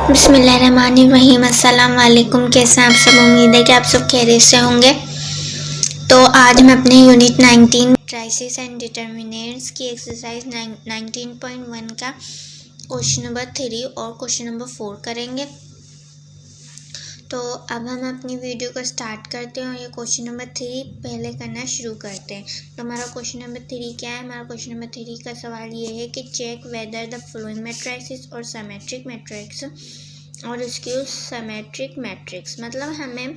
बिस्मिल्लाहिर्रहमानिर्रहीम। अस्सलाम वालेकुम। कैसे हैं आप सब? उम्मीद है कि आप सब खैरियत से होंगे। तो आज हम अपने यूनिट 19 ट्राइसिस एंड डिटर्मिनेंट्स की एक्सरसाइज 19.1 का क्वेश्चन नंबर 3 और क्वेश्चन नंबर 4 करेंगे। तो अब हम अपनी वीडियो को स्टार्ट करते हैं और ये क्वेश्चन नंबर 3 पहले करना शुरू करते हैं। तो हमारा क्वेश्चन नंबर 3 क्या है? हमारा क्वेश्चन नंबर 3 का सवाल ये है कि check whether the following matrices are symmetric matrix or skew symmetric matrix, मतलब हमें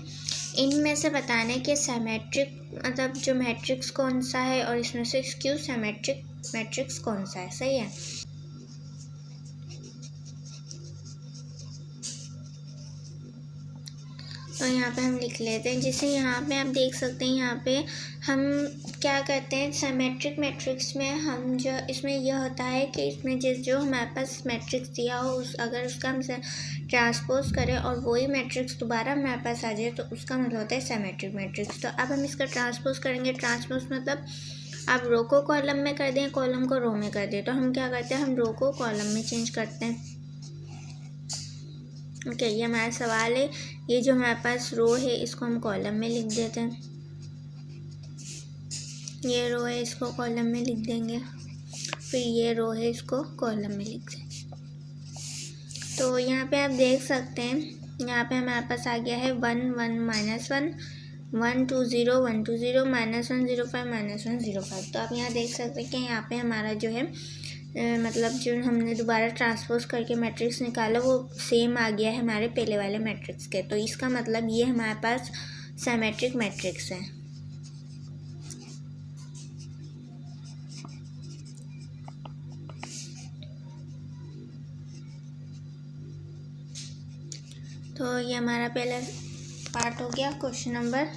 इनमें से बताना है कि सिमेट्रिक मतलब जो मैट्रिक्स कौन सा है और इसमें से स्क्यू सिमेट्रिक मैट्रिक्स कौन सा है। सही है। तो यहाँ पे हम लिख लेते हैं। जैसे यहाँ पे आप देख सकते हैं, यहाँ पे हम क्या करते हैं सिमेट्रिक मैट्रिक्स में हम जो इसमें यह होता है कि इसमें जो हमारे पास मैट्रिक्स दिया हो अगर उसका हम ट्रांसपोज करें और वही मैट्रिक्स दोबारा हमारे पास आ जाए तो उसका मतलब होता है सिमेट्रिक मैट्रिक्स। तो अब हम इसका ट्रांसपोज करेंगे। ट्रांसपोज मतलब आप रो को कॉलम में कर दें, कॉलम को रो में कर दें। तो हम क्या करते हैं, हम रो को कॉलम में चेंज करते हैं। ओके, ये हमारा सवाल है। ये जो हमारे पास रो है इसको हम कॉलम में लिख देते हैं। ये रो है इसको कॉलम में लिख देंगे, फिर ये रो है इसको कॉलम में लिख देंगे। तो यहाँ पे आप देख सकते हैं, यहाँ पे हमारे पास आ गया है 1 1 -1 1 2 0 1 2 0 -1 0 5 -1 0 5। तो आप यहाँ देख सकते हैं कि यहाँ पे हमारा जो है मतलब जो हमने दोबारा ट्रांसपोज करके मैट्रिक्स निकाला वो सेम आ गया है हमारे पहले वाले मैट्रिक्स के। तो इसका मतलब ये हमारे पास सिमेट्रिक मैट्रिक्स है। तो ये हमारा पहला पार्ट हो गया क्वेश्चन नंबर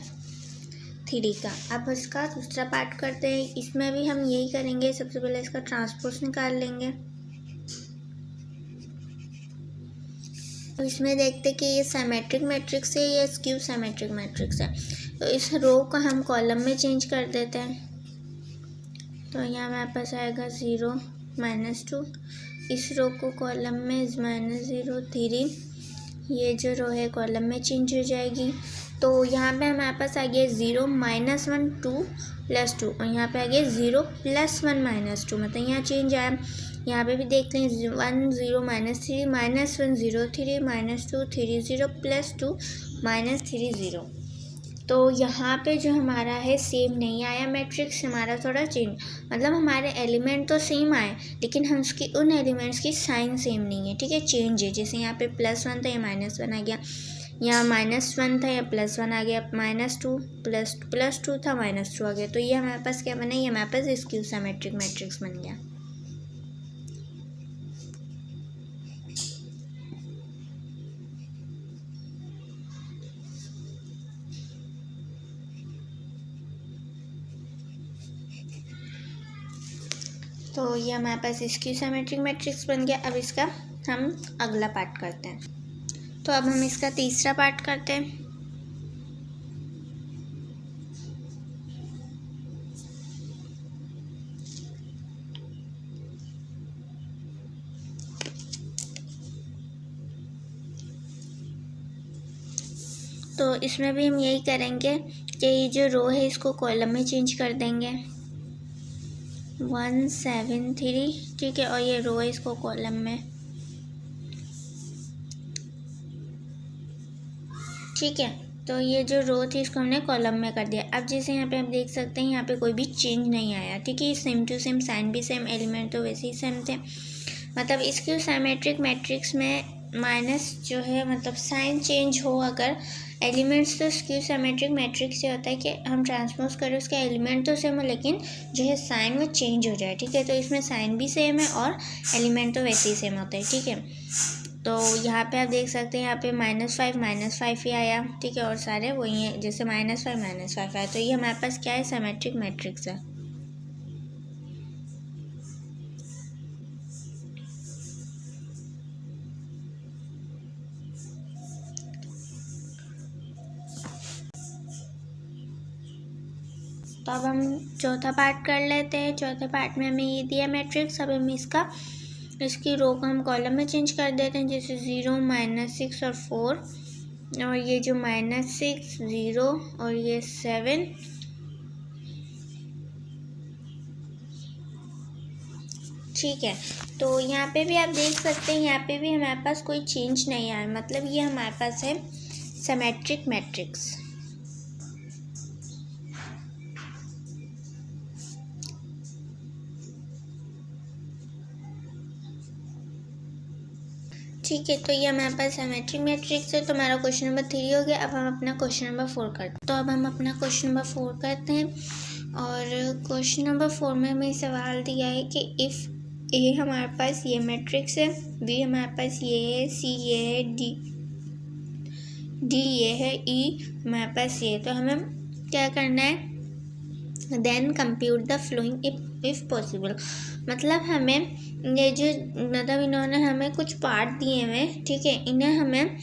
3 का। अब इसका दूसरा पार्ट करते हैं। इसमें भी हम यही करेंगे। सबसे पहले इसका ट्रांसपोज निकाल लेंगे। तो इसमें देखते हैं कि ये सिमेट्रिक मैट्रिक्स है या स्क्यू सिमेट्रिक मैट्रिक्स है। तो इस रो को हम कॉलम में चेंज कर देते हैं। तो यहाँ हमारे पास आएगा 0 -2। इस रो को कॉलम में -0 3। ये जो रो है कॉलम में चेंज हो जाएगी। तो यहाँ पे हमारे पास आ गया 0 -1 2 +2 और यहाँ पे आ गया 0 +1 -2, मतलब यहाँ चेंज आया। यहाँ पे भी देख लें 1 0 -3 -1 0 3 -2 3 0 +2 -3 0। तो यहाँ पे जो हमारा है सेम नहीं आया मैट्रिक्स, हमारा थोड़ा चेंज, मतलब हमारे एलिमेंट तो सेम आए लेकिन हम उसकी उन एलिमेंट्स की साइन सेम नहीं है। ठीक है, चेंज है। जैसे यहाँ पे +1 था या -1 आ गया, यहाँ -1 था या +1 आ गया, -2 +2 था -2 आ गया। तो ये हमारे पास क्या बना, ये हमारे पास स्क्यू सिमेट्रिक मैट्रिक्स बन गया। तो ये हमारे पास स्क्यू सिमेट्रिक मैट्रिक्स बन गया। अब इसका हम अगला पार्ट करते हैं। तो अब हम इसका तीसरा पार्ट करते हैं। तो इसमें भी हम यही करेंगे कि ये जो रो है इसको कॉलम में चेंज कर देंगे 1 7 3। ठीक है, और ये रो है इसको कॉलम में। ठीक है, तो ये जो रो थी इसको हमने कॉलम में कर दिया। अब जैसे यहाँ पे आप देख सकते हैं यहाँ पे कोई भी चेंज नहीं आया। ठीक है, सेम टू सेम, साइन भी सेम, एलिमेंट तो वैसे ही सेम थे। मतलब इसके सिमेट्रिक मैट्रिक्स में माइनस जो है मतलब साइन चेंज हो अगर एलिमेंट्स, तो स्क्यू सिमेट्रिक मैट्रिक्स से होता है कि हम ट्रांसपोज करें उसका एलिमेंट तो सेम हो लेकिन जो है साइन वो चेंज हो जाए। ठीक है, तो इसमें साइन भी सेम है और एलिमेंट तो वैसे ही सेम होता है। ठीक है, तो यहाँ पे आप देख सकते हैं यहाँ पे -5 ही आया। ठीक है, और सारे वही हैं, जैसे -5 आया। तो ये हमारे पास क्या है, सिमेट्रिक मैट्रिक्स है। तो अब हम चौथा पार्ट कर लेते हैं। चौथे पार्ट में हमें ये दिया मैट्रिक्स। अब हम इसका इसकी रो को हम कॉलम में चेंज कर देते हैं, जैसे 0 -6 और 4, और ये जो -6 0 और ये 7, ठीक है। तो यहाँ पे भी आप देख सकते हैं, यहाँ पे भी हमारे पास कोई चेंज नहीं आया, मतलब ये हमारे पास है सिमेट्रिक मैट्रिक्स। ठीक है, तो ये हमारे पास सिमेट्रिक मैट्रिक्स है। तो हमारा क्वेश्चन नंबर 3 हो गया। अब हम अपना क्वेश्चन नंबर 4 करते हैं। तो अब हम अपना क्वेश्चन नंबर 4 करते हैं, और क्वेश्चन नंबर 4 में हमें सवाल दिया है कि इफ़ ए हमारे पास ये मैट्रिक्स है, बी हमारे पास ये है, सी ये है, डी ये है, ई हमारे पास ये है। तो हमें क्या करना है, then compute the following if possible. मतलब हमें ये जो मतलब इन्होंने हमें कुछ पार्ट दिए हुए, ठीक है, इन्हें हमें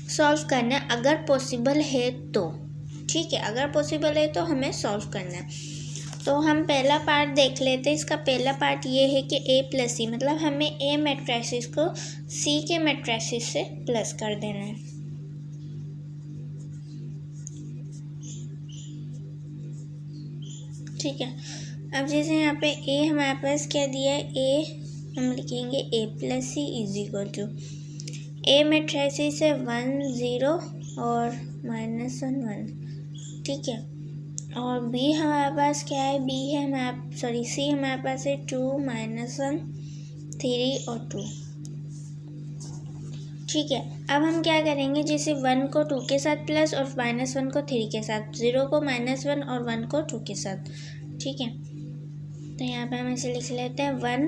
सॉल्व करना है अगर पॉसिबल है तो, ठीक है, अगर पॉसिबल है तो हमें सॉल्व करना है। तो हम पहला पार्ट देख लेते हैं। इसका पहला पार्ट ये है कि a + c, मतलब हमें a मैट्रिक्स को c के मैट्रिक्स से प्लस कर देना है। ठीक है, अब जैसे यहाँ पे a हमारे पास क्या दिया है, a हम लिखेंगे a + c = a मैट्रिक्स है 1 0 और -1 1, ठीक है। और b हमारे पास क्या है, c हमारे पास है 2 -1 3 और 2, ठीक है। अब हम क्या करेंगे, जैसे 1 को 2 के साथ प्लस और -1 को 3 के साथ, 0 को -1 और 1 को 2 के साथ, ठीक है। तो यहाँ पे हम ऐसे लिख लेते हैं 1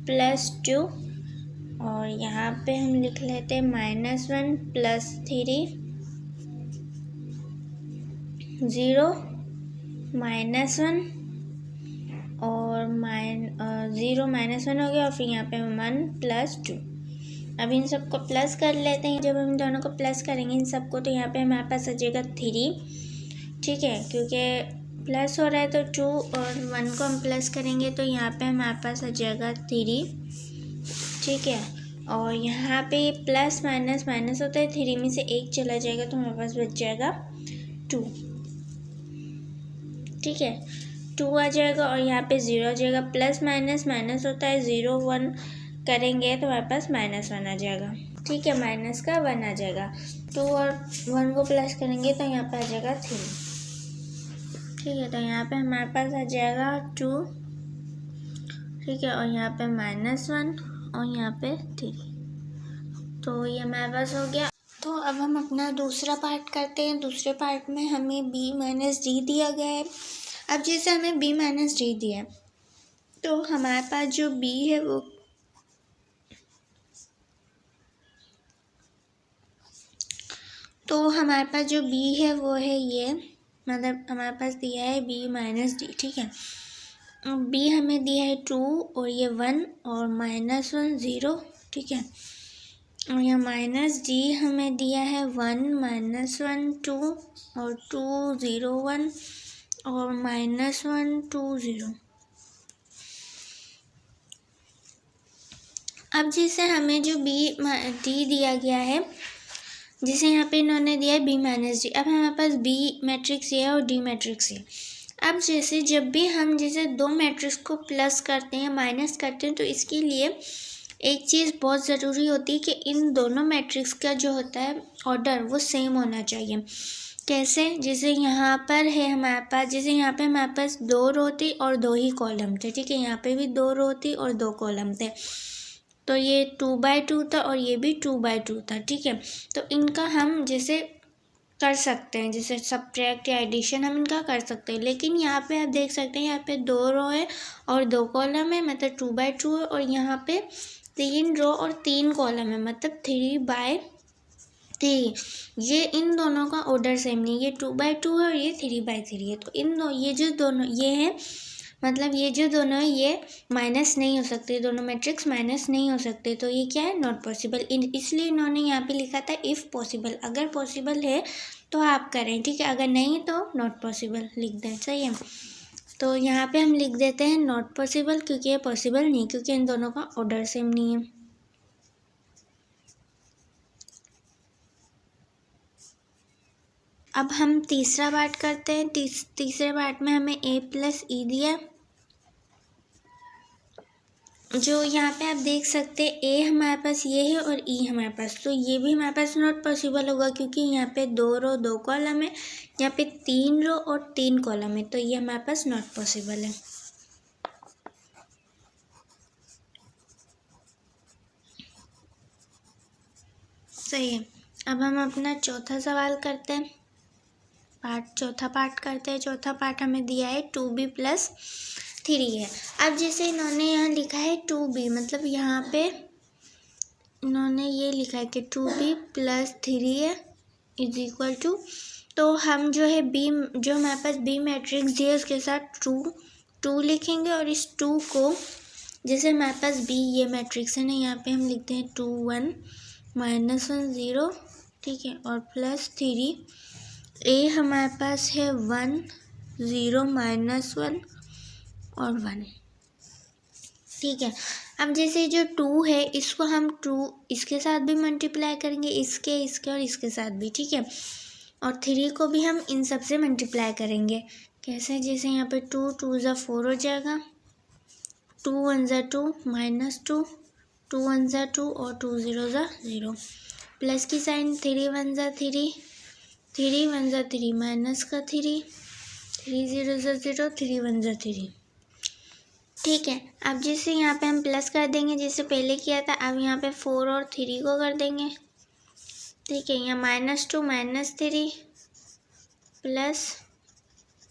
+ 2, और यहाँ पे हम लिख लेते हैं -1 + 3 0 -1 और 0 -1 हो गया, और फिर यहाँ पे 1 + 2। अब इन सबको प्लस कर लेते हैं। जब हम दोनों को प्लस करेंगे इन सबको, तो यहाँ पे हमारे पास आ जाएगा 3, ठीक है, क्योंकि प्लस हो रहा है तो 2 और 1 को हम प्लस करेंगे तो यहाँ पे हमारे पास आ जाएगा 3, ठीक है। और यहाँ पे प्लस माइनस माइनस होता है, 3 में से 1 चला जाएगा तो हमारे पास बच जाएगा 2, ठीक है, 2 आ जाएगा। और यहाँ पे 0 आ जाएगा, प्लस माइनस माइनस होता है, 0 1 करेंगे तो हमारे पास -1 आ जाएगा, ठीक है, माइनस का 1 आ जाएगा। 2 और 1 को प्लस करेंगे तो यहाँ पे आ जाएगा 3, ठीक है। तो यहाँ पे हमारे पास आ जाएगा 2, ठीक है, और यहाँ पे -1 और यहाँ पे 3, तो ये हमारे पास हो गया। तो अब हम अपना दूसरा पार्ट करते हैं। दूसरे पार्ट में हमें b - d दिया गया है। अब जैसे हमें b - d दिया है, तो हमारे पास जो b है वो है ये, मतलब हमारे पास दिया है b - d, ठीक है। b हमें दिया है 2 और ये 1 और -1 0, ठीक है। और यहाँ -d हमें दिया है 1 -1 2 और 2 0 1 और -1 2 0। अब जैसे हमें जो b d दिया गया है, जैसे यहाँ पे इन्होंने दिया है b - d, अब हमारे पास b मैट्रिक्स ये है और d मैट्रिक्स ये। अब जैसे जब भी हम जैसे दो मैट्रिक्स को प्लस करते हैं माइनस करते हैं, तो इसके लिए एक चीज़ बहुत ज़रूरी होती है कि इन दोनों मैट्रिक्स का जो होता है ऑर्डर वो सेम होना चाहिए। कैसे, जैसे यहाँ पर है हमारे पास, जैसे यहाँ पे हमारे पास 2 रो थी और 2 ही कॉलम थे, ठीक है, यहाँ पे भी 2 रो थी और 2 कॉलम थे, तो ये 2/2 था और ये भी 2/2 था, ठीक है। तो इनका हम जैसे कर सकते हैं, जैसे सब्ट्रैक्ट या एडिशन हम इनका कर सकते हैं। लेकिन यहाँ पे आप देख सकते हैं, यहाँ पे 2 रो है और 2 कॉलम है, मतलब 2/2 है, और यहाँ पे 3 रो और 3 कॉलम है, मतलब 3/3। ये इन दोनों का ऑर्डर सेम नहीं, ये 2/2 है और ये 3/3 है। तो ये जो दोनों ये है, मतलब ये जो दोनों है ये माइनस नहीं हो सकते, दोनों मैट्रिक्स माइनस नहीं हो सकते, तो ये क्या है, नॉट पॉसिबल। इसलिए इन्होंने यहाँ पे लिखा था इफ़ पॉसिबल, अगर पॉसिबल है तो आप करें, ठीक है, अगर नहीं तो नॉट पॉसिबल लिख दें, सही है। तो यहाँ पे हम लिख देते हैं नॉट पॉसिबल, क्योंकि ये पॉसिबल नहीं, क्योंकि इन दोनों का ऑर्डर सेम नहीं है। अब हम तीसरा पार्ट करते हैं। तीसरे पार्ट में हमें a प्लस ई दिया, जो यहाँ पे आप देख सकते हैं a हमारे पास ये है और e हमारे पास, तो ये भी हमारे पास नॉट पॉसिबल होगा, क्योंकि यहाँ पे 2 रो 2 कॉलम है, यहाँ पे 3 रो और 3 कॉलम है, तो ये हमारे पास नॉट पॉसिबल है। सही है। अब हम अपना चौथा सवाल करते हैं, चौथा पार्ट हमें दिया है 2b प्लस 3 है। अब जैसे इन्होंने यहाँ लिखा है 2b, मतलब यहाँ पे इन्होंने ये लिखा है कि 2b प्लस 3 है इज इक्वल टू, तो हम जो है b, जो हमारे पास b मैट्रिक्स दिया है उसके साथ 2 लिखेंगे, और इस 2 को, जैसे हमारे पास b ये मैट्रिक्स है ना, यहाँ पे हम लिखते हैं 2 1 -1 0, ठीक है, और प्लस 3, a हमारे पास है 1 0 -1 और 1, ठीक है। अब जैसे जो 2 है इसको हम 2 इसके साथ भी मल्टीप्लाई करेंगे, इसके और इसके साथ भी, ठीक है, और 3 को भी हम इन सब से मल्टीप्लाई करेंगे। कैसे? जैसे यहाँ पे 2 2 ज़ा 4 हो जाएगा, 2 1 ज़ा 2 -2, 2 1 ज़ा 2 और 2 0 ज़ा 0, प्लस की साइन, 3 1 ज़ा 3, 3 1 ज़ा 3 माइनस का 3, 3 0 ज़ा 0, 3 1 ज़ा 3, ठीक है। अब जैसे यहाँ पे हम प्लस कर देंगे जैसे पहले किया था, अब यहाँ पे 4 और 3 को कर देंगे, ठीक है। यहाँ -2 -3 प्लस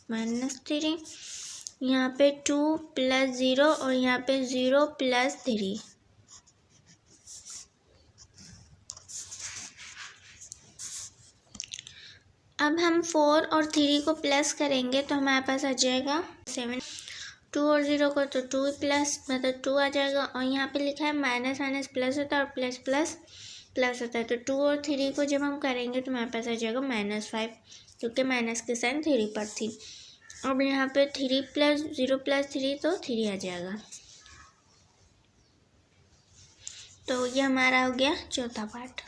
-3, यहाँ पे 2 प्लस 0 और यहाँ पे 0 प्लस 3, अब हम 4 और 3 को प्लस करेंगे तो हमारे पास आ जाएगा 7, 2 और 0 को तो 2 प्लस मतलब 2 आ जाएगा, और यहाँ पे लिखा है माइनस माइनस प्लस होता है और प्लस प्लस प्लस होता है, तो 2 और 3 को जब हम करेंगे तो हमारे पास आ जाएगा -5, क्योंकि माइनस की साइन 3 पर थी। अब यहाँ पे 3 प्लस 0 प्लस 3 तो 3 आ जाएगा। तो ये हमारा हो गया चौथा पार्ट,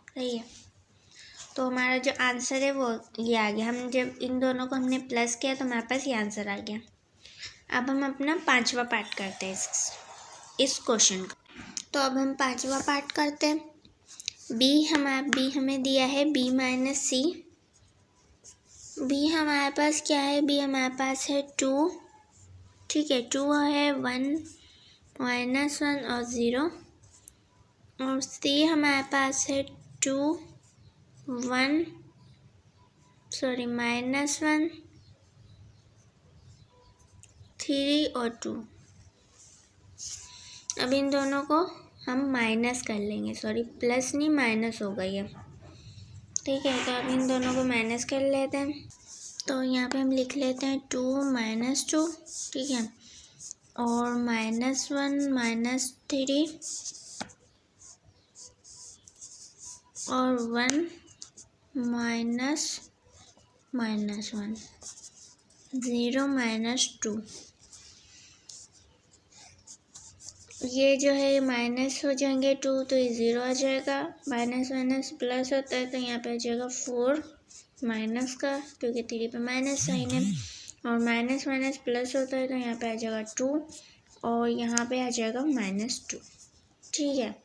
सही है। तो हमारा जो आंसर है वो ये आ गया। हम जब इन दोनों को हमने प्लस किया तो हमारे पास ये आंसर आ गया। अब हम अपना पांचवा पार्ट करते हैं इस क्वेश्चन का। तो अब हम पांचवा पार्ट करते हैं। बी हमें दिया है b माइनस सी। बी हमारे पास क्या है? बी हमारे पास है 2, ठीक है, 2 है 1 -1 और 0, और सी हमारे पास है 2 1 -1 3 और 2। अब इन दोनों को हम माइनस कर लेंगे, प्लस नहीं माइनस होगा ये, ठीक है। तो अब इन दोनों को माइनस कर लेते हैं। तो यहाँ पे हम लिख लेते हैं 2 -2, ठीक है, और -1 -3 और 1 -1 0 -2। ये जो है माइनस हो जाएंगे 2 तो ये 0 आ जाएगा, माइनस माइनस प्लस होता है तो यहाँ पे आ जाएगा 4 माइनस का, क्योंकि 3 पे माइनस साइन है, और माइनस माइनस प्लस होता है तो यहाँ पे आ जाएगा 2 और यहाँ पे आ जाएगा -2, ठीक है।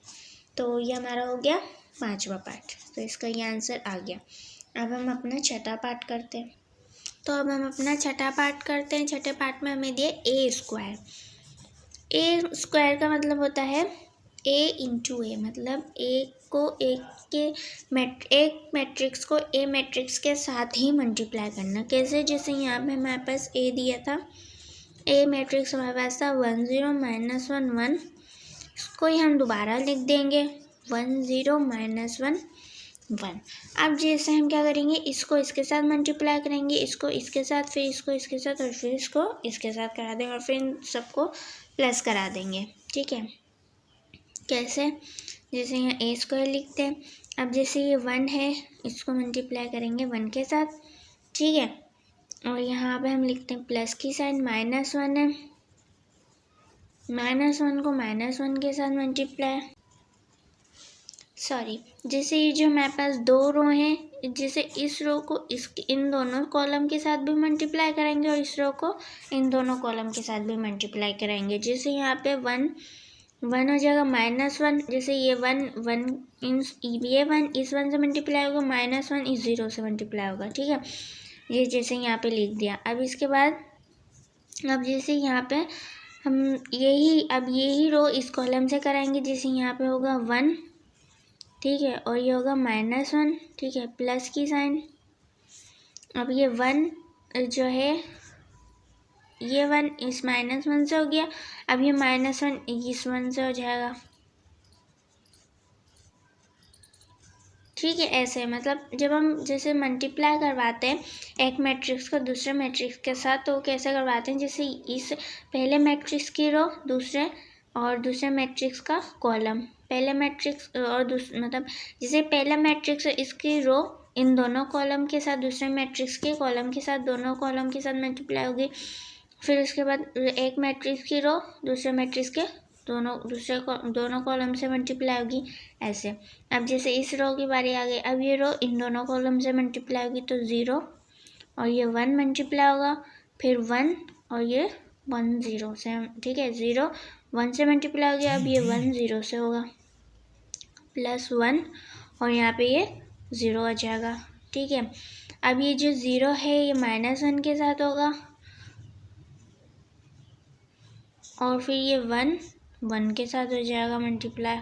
तो ये हमारा हो गया पांचवा पार्ट, तो इसका ये आंसर आ गया। अब हम अपना छठा पार्ट करते हैं। तो अब हम अपना छठा पार्ट करते हैं। छठे पार्ट में हमें दिया a²। a स्क्वायर का मतलब होता है a इंटू ए, मतलब एक मैट्रिक्स को a मैट्रिक्स के साथ ही मल्टीप्लाई करना। कैसे? जैसे यहाँ पे हमारे पास a दिया था, a मैट्रिक्स हमारे पास था 1 0 -1 1, इसको ही हम दोबारा लिख देंगे 1 0 -1 1। अब जैसे हम क्या करेंगे, इसको इसके साथ मल्टीप्लाई करेंगे, इसको इसके साथ, फिर इसको इसके साथ और फिर इसको इसके साथ करा देंगे, और फिर इन सबको प्लस करा देंगे, ठीक है। कैसे? जैसे यहाँ a² लिखते हैं। अब जैसे ये 1 है, इसको मल्टीप्लाई करेंगे 1 के साथ, ठीक है, और यहाँ पे हम लिखते हैं प्लस की साइन, -1 है, -1 को -1 के साथ मल्टीप्लाई, सॉरी, जैसे ये जो हमारे पास दो रो हैं, जैसे इस रो को इन दोनों कॉलम के साथ भी मल्टीप्लाई करेंगे और इस रो को इन दोनों कॉलम के साथ भी मल्टीप्लाई करेंगे। जैसे यहाँ पे 1 हो जाएगा, -1, जैसे ये 1 ये 1 इस 1 से मल्टीप्लाई होगा, -1 इस 0 से मल्टीप्लाई होगा, ठीक है। ये जैसे यहाँ पे लिख दिया। अब इसके बाद अब जैसे यहाँ पे हम यही रो इस कॉलम से कराएंगे, जैसे यहाँ पे होगा 1, ठीक है, और ये होगा -1, ठीक है, प्लस की साइन। अब ये 1 जो है, ये 1 इस -1 से हो गया, अब ये -1 इस 1 से हो जाएगा, ठीक है। ऐसे मतलब जब हम जैसे मल्टीप्लाई करवाते हैं एक मैट्रिक्स को दूसरे मैट्रिक्स के साथ, तो कैसे करवाते हैं, जैसे इस पहले मैट्रिक्स की रो दूसरे मैट्रिक्स का कॉलम, पहले मैट्रिक्स और मतलब जैसे पहला मैट्रिक्स इसकी रो इन दोनों कॉलम के साथ दूसरे मैट्रिक्स के कॉलम के साथ दोनों कॉलम के साथ मल्टीप्लाई होगी, फिर उसके बाद एक मैट्रिक्स की रो दूसरे मैट्रिक्स के दोनों कॉलम से मल्टीप्लाई होगी, ऐसे। अब जैसे इस रो की बारी आ गई, अब ये रो इन दोनों कॉलम से मल्टीप्लाई होगी, तो 0 और ये 1 मल्टीप्लाई होगा, फिर 1 और ये 1 0 से, ठीक है, 0 1 से मल्टीप्लाई हो गया, अब ये 1 0 से होगा, +1 और यहाँ पे ये 0 आ जाएगा, ठीक है। अब ये जो 0 है ये -1 के साथ होगा, और फिर ये 1 के साथ हो जाएगा मल्टीप्लाई,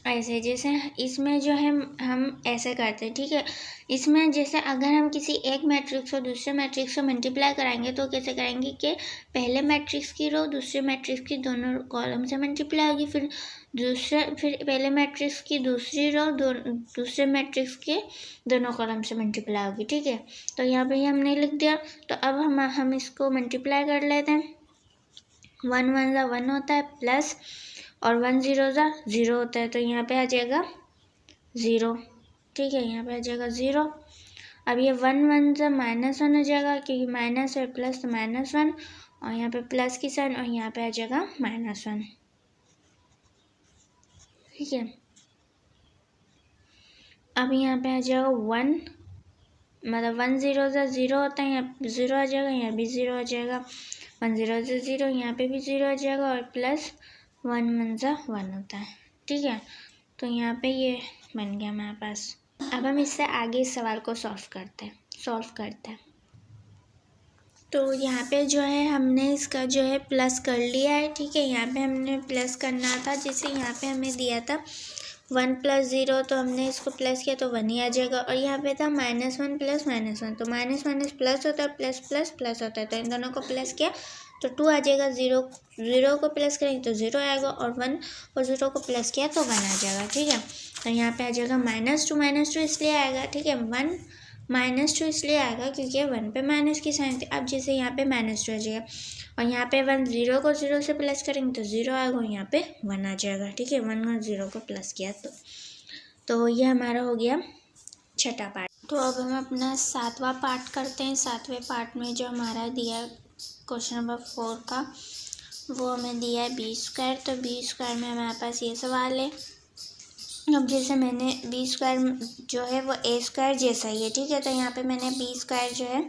ऐसे। जैसे इसमें जो है हम ऐसे करते हैं, ठीक है। इसमें जैसे अगर हम किसी एक मैट्रिक्स को दूसरे मैट्रिक्स से मल्टीप्लाई कराएंगे तो कैसे करेंगे कि पहले मैट्रिक्स की रो दूसरे मैट्रिक्स की दोनों कॉलम से मल्टीप्लाई होगी, फिर पहले मैट्रिक्स की दूसरी रो दूसरे मैट्रिक्स के दोनों कॉलम से मल्टीप्लाई होगी, ठीक है। तो यहाँ पे हमने लिख दिया। तो अब हम इसको मल्टीप्लाई कर लेते हैं। 1 1 ज़ा 1 होता है, प्लस और 1 0 ज़ा 0 होता है, तो यहाँ पे आ जाएगा 0, ठीक है, यहाँ पे आ जाएगा 0। अब ये 1 1 ज़ा -1 हो जाएगा, क्योंकि माइनस है, प्लस तो -1, और यहाँ पे प्लस की साइन, और यहाँ पे आ जाएगा -1, ठीक है। अब यहाँ पे आ जाएगा 1, मतलब 1 0 ज़ा 0 होता है, यहाँ 0 आ जाएगा, यहाँ भी 0 आ जाएगा, 1 0 ज़ा 0, यहाँ पे भी 0 आ जाएगा, और प्लस 1 1 ज़ा 1 होता है, ठीक है। तो यहाँ पे ये बन गया हमारे पास। अब हम इससे आगे इस सवाल को सॉल्व करते हैं। तो यहाँ पे जो है हमने इसका जो है प्लस कर लिया है, ठीक है। यहाँ पे हमने प्लस करना था, जैसे यहाँ पे हमें दिया था 1 + 0, तो हमने इसको प्लस किया तो 1 ही आ जाएगा, और यहाँ पे था -1 + -1, तो माइनस माइनस प्लस होता है, प्लस प्लस प्लस होता है, तो इन दोनों को प्लस किया तो 2 आ जाएगा। 0 को प्लस करेंगे तो 0 आएगा, और 1 और 0 को प्लस किया तो 1 आ जाएगा, ठीक है। तो यहाँ पे आ जाएगा -2 इसलिए आएगा, ठीक है। 1 -2 इसलिए आएगा क्योंकि 1 पे माइनस की साइन थी। अब जैसे यहाँ पे -2 आ जाएगा, और यहाँ पे 1 0 को 0 से प्लस करेंगे तो 0 आएगा, और यहाँ पे 1 आ जाएगा, ठीक है। 1 और 0 को प्लस किया तो ये हमारा हो गया छठा पार्ट। तो अब हम अपना 7वां पार्ट करते हैं। 7वें पार्ट में जो हमारा दिया है क्वेश्चन नंबर 4 का, वो हमें दिया है b²। तो b² में हमारे पास ये सवाल है। अब जैसे मैंने b² जो है वो a² जैसा ही है, ठीक है। तो यहाँ पे मैंने b² जो है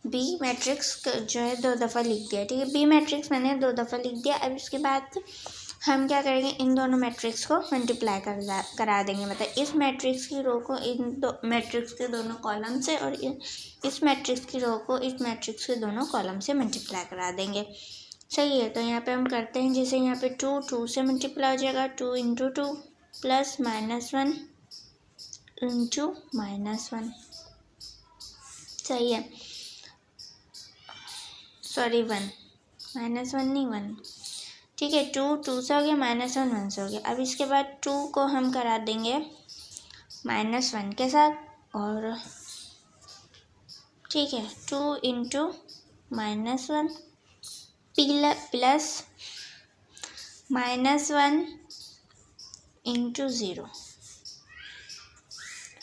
b मैट्रिक्स जो है 2 दफ़ा लिख दिया, ठीक है। b मैट्रिक्स मैंने 2 दफ़ा लिख दिया। अब इसके बाद हम क्या करेंगे, इन दोनों मैट्रिक्स को मल्टीप्लाई करा देंगे, मतलब इस मैट्रिक्स की रो को इन दो मैट्रिक्स के दोनों कॉलम से, और इस मैट्रिक्स की रो को इस मैट्रिक्स के दोनों कॉलम से मल्टीप्लाई करा देंगे, सही है। तो यहाँ पे हम करते हैं, जैसे यहाँ पे 2 से मल्टीप्लाई हो जाएगा, 2 × 2 प्लस -1 × -1, सही है। सॉरी 1 -1 नहीं 1, ठीक है। 2 से हो गया, -1 1 से हो गया। अब इसके बाद 2 को हम करा देंगे -1 के साथ, और ठीक है 2 × -1 प्लस -1 × 0,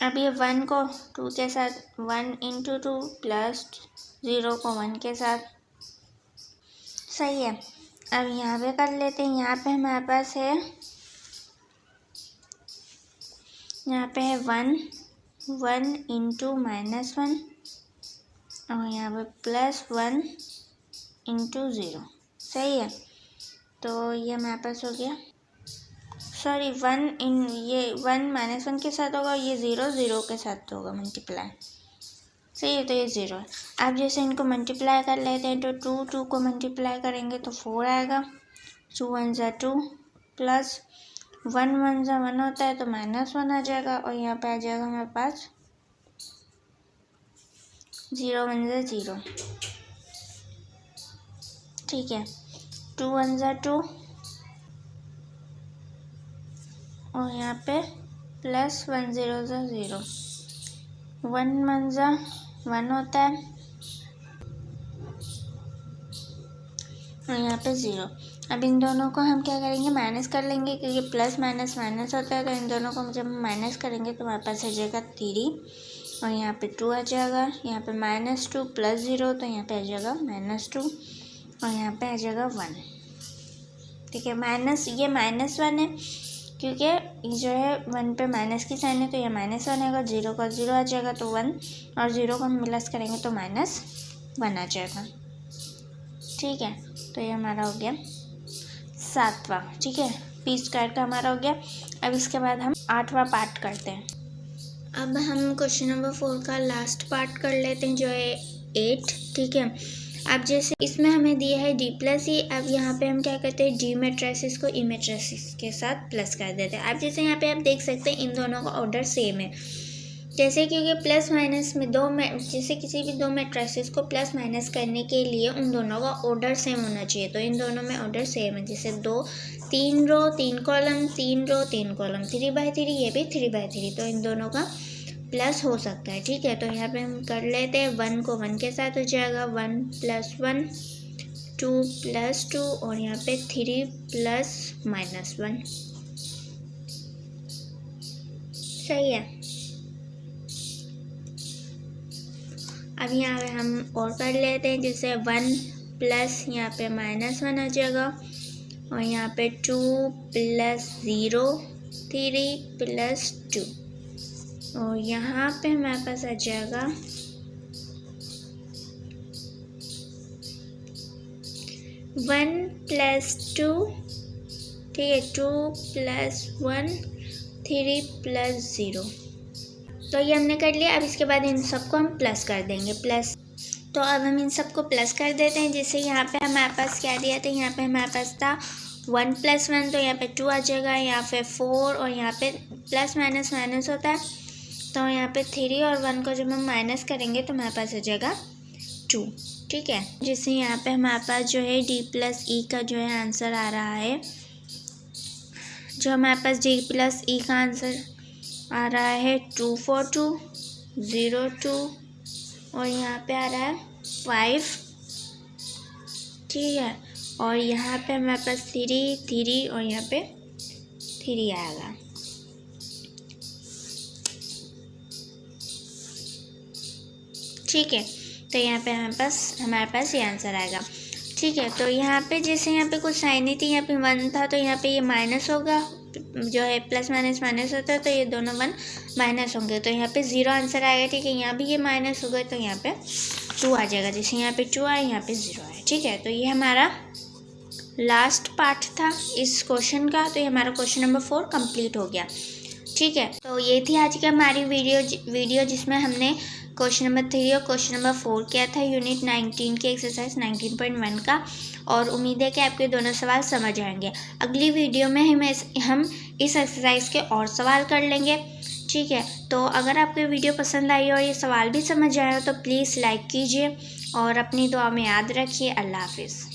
अब ये 1 को 2 के साथ, 1 इंटू 2 प्लस 0 को 1 के साथ, सही है। अब यहाँ पे कर लेते हैं। यहाँ पे हमारे पास है, यहाँ पे है 1 इंटू -1 और यहाँ पे +1 इंटू 0, सही है। तो ये हमारे पास हो गया, सॉरी 1 ये 1 -1 के साथ होगा, ये 0 के साथ होगा मल्टीप्लाई, सही है। तो ये 0 है। अब जैसे इनको मल्टीप्लाई कर लेते हैं तो 2 को मल्टीप्लाई करेंगे तो 4 आएगा, 2 1 ज़ा 2 प्लस 1 1 ज़ा 1 होता है तो -1 आ जाएगा और यहाँ पे आ जाएगा हमारे पास 0 1 ज़ा 0, ठीक है। 2 1 ज़ा 2 और यहाँ पे प्लस 1 0 ज़ा 0, 1 1 ज़ा 1 होता है और यहाँ पे 0। अब इन दोनों को हम क्या करेंगे, माइनस कर लेंगे क्योंकि प्लस माइनस माइनस होता है। तो इन दोनों को जब हम माइनस करेंगे तो हमारे पास आ जाएगा 3 और यहाँ पे 2 आ जाएगा, यहाँ पे -2 प्लस 0 तो यहाँ पे आ जाएगा -2 और यहाँ पे आ जाएगा 1, ठीक है। ये -1 है क्योंकि ये जो है 1 पे माइनस की साइन है तो ये -1 आएगा, 0 का 0 आ जाएगा तो 1 और 0 को हम प्लस करेंगे तो -1 आ जाएगा, ठीक है। तो ये हमारा हो गया 7वां, ठीक है। p² का हमारा हो गया। अब इसके बाद हम 8वां पार्ट करते हैं। अब हम क्वेश्चन नंबर 4 का लास्ट पार्ट कर लेते हैं जो है 8, ठीक है। अब जैसे इसमें हमें दिया है d+e, अब यहाँ पे हम क्या करते हैं, d मैट्रिसेस को e मैट्रिसेस के साथ प्लस कर देते हैं। अब जैसे यहाँ पे आप देख सकते हैं इन दोनों का ऑर्डर सेम है, जैसे क्योंकि प्लस माइनस में जैसे किसी भी 2 मैट्रिसेस को प्लस माइनस करने के लिए उन दोनों का ऑर्डर सेम होना चाहिए। तो इन दोनों में ऑर्डर सेम है, जैसे 3 रो 3 कॉलम, 3 रो 3 कॉलम, 3/3, ये भी 3/3, तो इन दोनों का प्लस हो सकता है, ठीक है। तो यहाँ पे हम कर लेते हैं, 1 को 1 के साथ हो जाएगा, 1 + 1, 2 + 2 और यहाँ पे 3 + -1, सही है। अब यहाँ पे हम और कर लेते हैं, जैसे 1 प्लस यहाँ पे -1 आ जाएगा और यहाँ पे 2 + 0, 3 + 2 और यहाँ पे हमारे पास आ जाएगा 1 + 2, ठीक है, 2 + 1, 3 + 0। तो ये हमने कर लिया। अब इसके बाद इन सबको हम प्लस कर देंगे, प्लस। तो अब हम इन सबको प्लस कर देते हैं। जैसे यहाँ पे हमारे पास क्या दिया था, यहाँ पे हमारे पास था 1 + 1 तो यहाँ पे 2 आ जाएगा, यहाँ पे 4 और यहाँ पे प्लस माइनस माइनस होता है तो यहाँ पे 3 और 1 को जब हम माइनस करेंगे तो हमारे पास आ जाएगा 2, ठीक है। जैसे यहाँ पे हमारे पास जो है d+e का जो है आंसर आ रहा है, जो हमारे पास d+e का आंसर आ रहा है 242 02 और यहाँ पे आ रहा है 5, ठीक है। और यहाँ पे हमारे पास 3 और यहाँ पे 3 आएगा, ठीक है। तो यहाँ पे हमारे पास ये आंसर आएगा, ठीक है। तो यहाँ पे जैसे यहाँ पे कुछ साइन नहीं थी, यहाँ पे 1 था तो यहाँ पे ये माइनस होगा, जो है प्लस माइनस माइनस होता है तो ये दोनों 1 माइनस होंगे तो यहाँ पे 0 आंसर आएगा, ठीक है। यहाँ भी ये माइनस हो गए तो यहाँ पे 2 आ जाएगा, जैसे यहाँ पे 2 आया यहाँ पे 0 आया, ठीक है। तो ये हमारा लास्ट पार्ट था इस क्वेश्चन का। तो ये हमारा क्वेश्चन नंबर 4 कंप्लीट हो गया, ठीक है। तो ये थी आज की हमारी वीडियो जिसमें हमने क्वेश्चन नंबर 3 और क्वेश्चन नंबर 4 किया था यूनिट 19 के एक्सरसाइज 19.1 का, और उम्मीद है कि आपके दोनों सवाल समझ आएंगे। अगली वीडियो में हम इस एक्सरसाइज के और सवाल कर लेंगे, ठीक है। तो अगर आपको वीडियो पसंद आई और ये सवाल भी समझ आए हो तो प्लीज़ लाइक कीजिए और अपनी दुआ में याद रखिए। अल्लाह हाफिज़।